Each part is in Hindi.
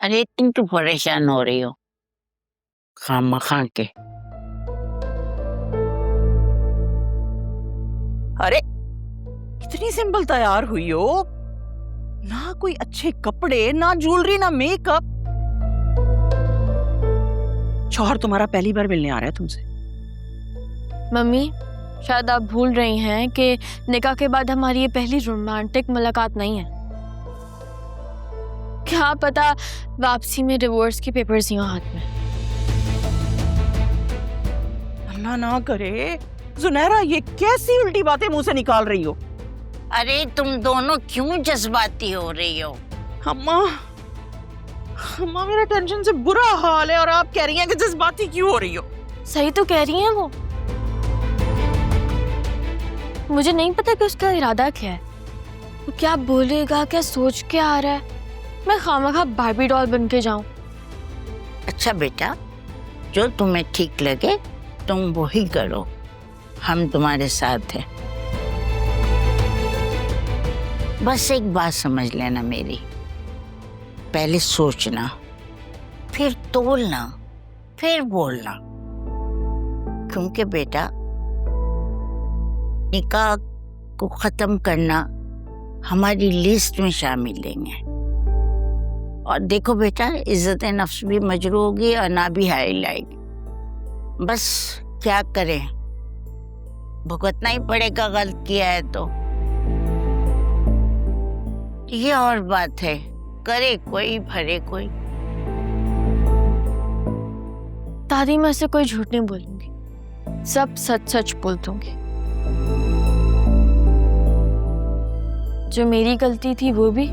अरे तुम तो परेशान हो रही हो खामखा के। अरे इतनी सिंपल तैयार हुई हो, ना कोई अच्छे कपड़े, ना ज्वेलरी, ना मेकअप। शौहर तुम्हारा पहली बार मिलने आ रहा है तुमसे। मम्मी शायद आप भूल रही हैं कि निकाह के बाद हमारी ये पहली रोमांटिक मुलाकात नहीं है। क्या पता वापसी में डिवोर्स के पेपर्स ही हो हाथ में। अल्लाह ना करे। जुनैरा, ये कैसी उल्टी बातें मुंह से निकाल रही हो? अरे तुम दोनों क्यों जज्बाती हो रही हो? अम्मा, अम्मा मेरा टेंशन से बुरा हाल है और आप कह रही हैं कि जज्बाती क्यों हो रही हो? सही तो कह रही हैं वो। मुझे नहीं पता कि उसका इरादा क्या है, वो क्या बोलेगा, क्या सोच के आ रहा है। मैं खामखा बार्बी डॉल बन के जाऊं? अच्छा बेटा, जो तुम्हें ठीक लगे तुम वही करो, हम तुम्हारे साथ हैं। बस एक बात समझ लेना मेरी, पहले सोचना, फिर तोलना, फिर बोलना। क्योंकि बेटा निकाह को खत्म करना हमारी लिस्ट में शामिल नहीं है। और देखो बेटा, इज्जत नफ्स भी मजरू होगी और ना भी हाईलाइट। बस क्या करें, भुगतना ही पड़ेगा गलत किया है तो। ये और बात है, करे कोई भरे कोई। दादी मैं से कोई झूठ नहीं बोलूंगी, सब सच सच बोल दूंगी। जो मेरी गलती थी वो भी,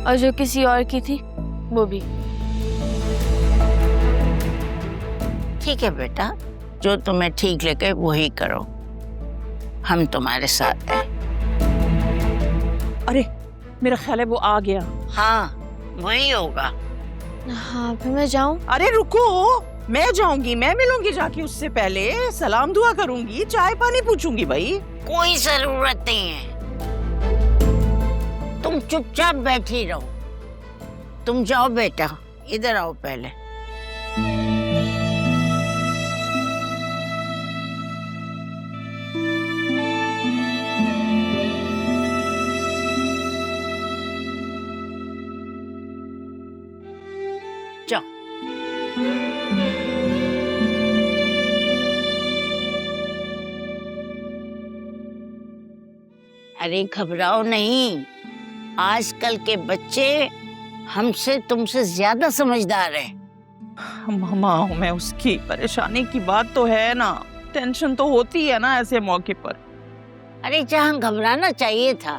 और जो किसी और की थी वो भी। ठीक है बेटा, जो तुम्हें ठीक लगे वही करो, हम तुम्हारे साथ हैं। अरे मेरा ख्याल है वो आ गया। हाँ वही होगा। हाँ फिर मैं जाऊं? अरे रुको, मैं जाऊंगी, मैं मिलूंगी जाके उससे पहले, सलाम दुआ करूंगी, चाय पानी पूछूंगी। भाई कोई जरूरत नहीं है, तुम चुपचाप बैठी रहो। तुम जाओ बेटा, इधर आओ पहले। जाओ। अरे घबराओ नहीं, आजकल के बच्चे हमसे तुमसे ज्यादा समझदार हैं। मामा हूँ मैं उसकी, परेशानी की बात तो है ना, टेंशन तो होती है ना ऐसे मौके पर। अरे जहाँ घबराना चाहिए था,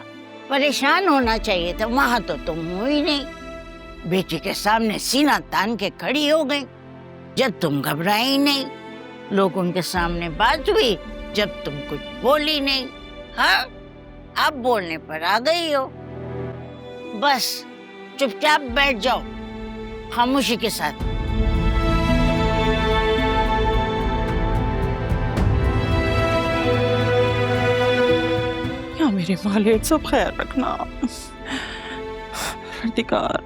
परेशान होना चाहिए था, वहां तो तुम हो ही नहीं। बेटी के सामने सीना तान के खड़ी हो गई जब तुम घबराई ही नहीं। लोगों के सामने बात हुई जब तुम कुछ बोली नहीं। हाँ, अब बोलने पर आ गई हो। बस चुपचाप बैठ जाओ खामोशी के साथ। या मेरे मालिक सब ख्याल रखना। अधिकार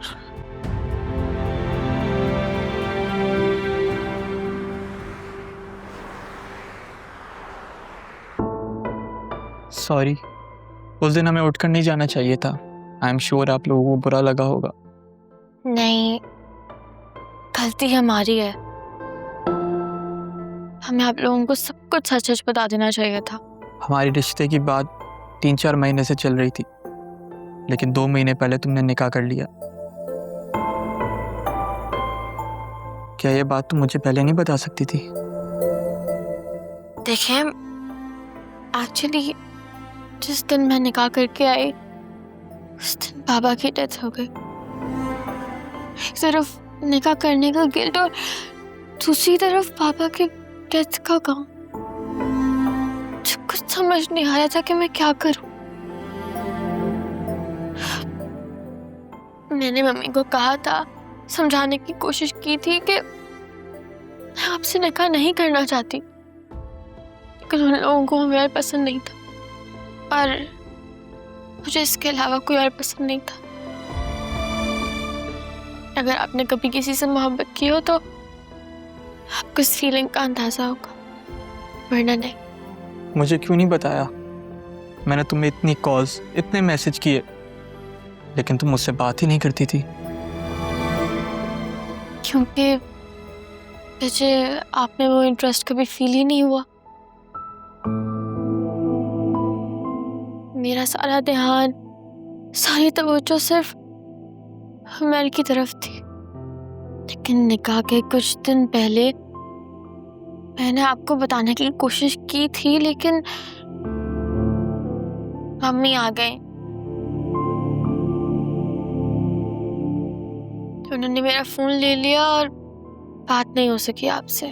सॉरी, उस दिन हमें उठकर नहीं जाना चाहिए था। आई एम श्योर आप लोगों को बुरा लगा होगा। नहीं, गलती हमारी है। हमें आप लोगों को सब कुछ सच सच बता देना चाहिए था। हमारी रिश्ते की बात 3-4 महीने से चल रही थी, लेकिन 2 महीने पहले तुमने निकाह कर लिया। क्या ये बात तुम मुझे पहले नहीं बता सकती थी? देखिए, एक्चुअली जिस दिन मैं निकाह करके आई उस दिन बाबा की डेथ हो गई। एक तरफ निकाह करने का गिल्ट और दूसरी तरफ बाबा की डेथ का गम। कुछ समझ नहीं आ रहा था कि मैं क्या करूं। मैंने मम्मी को कहा था, समझाने की कोशिश की थी कि मैं आपसे निकाह नहीं करना चाहती, लेकिन उन लोगों को हमें और पसंद नहीं था और मुझे इसके अलावा कोई और पसंद नहीं था। अगर आपने कभी किसी से मोहब्बत की हो तो आपको इस फीलिंग का अंदाजा होगा, वरना नहीं। मुझे क्यों नहीं बताया? मैंने तुम्हें इतनी कॉल्स, इतने मैसेज किए, लेकिन तुम मुझसे बात ही नहीं करती थी। क्योंकि मुझे आप में वो इंटरेस्ट कभी फील ही नहीं हुआ। मेरा सारा ध्यान, सारी तवज्जो सिर्फ मेल की तरफ थी। लेकिन निकाह के कुछ दिन पहले मैंने आपको बताने की कोशिश की थी, लेकिन मम्मी आ गए। तो उन्होंने मेरा फोन ले लिया और बात नहीं हो सकी आपसे।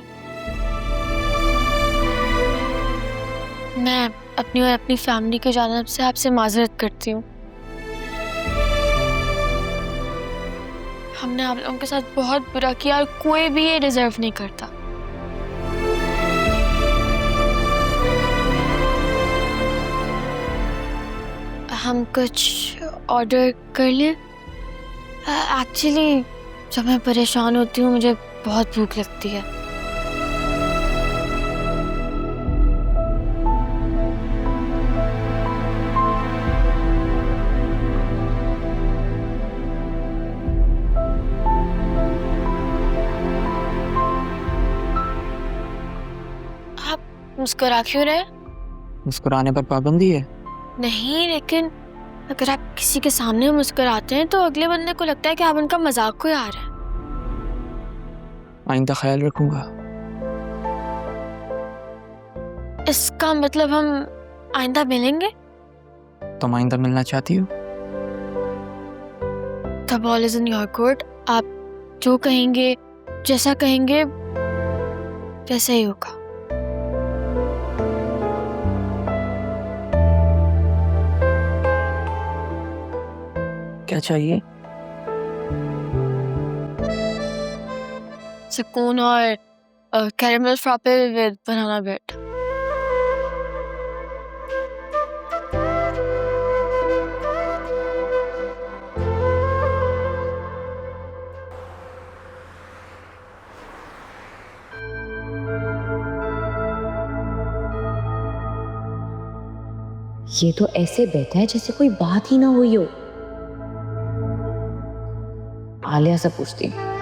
मैं अपनी और अपनी फैमिली की जानिब से आपसे माजरत करती हूँ। हमने आप लोगों के साथ बहुत बुरा किया और कोई भी ये डिजर्व नहीं करता। हम कुछ ऑर्डर कर लें? एक्चुअली जब मैं परेशान होती हूँ मुझे बहुत भूख लगती है। आप मुस्कुरा क्यों रहे? मुस्कुराने पर पाबंदी है? नहीं, लेकिन अगर आप किसी के सामने मुस्कुराते हैं तो अगले बंदे को लगता है कि आप उनका मजाक को आ रहे हैं। आइंदा ख्याल रखूंगा। इसका मतलब हम आइंदा मिलेंगे? तुम आइंदा मिलना चाहती हो? The ball is in your court। आप जो कहेंगे, जैसा कहेंगे वैसा ही होगा। क्या चाहिए? सुकून और caramel frappe with banana bread. ये तो ऐसे बैठा है जैसे कोई बात ही ना हुई हो। आलिया से पूछती हूँ।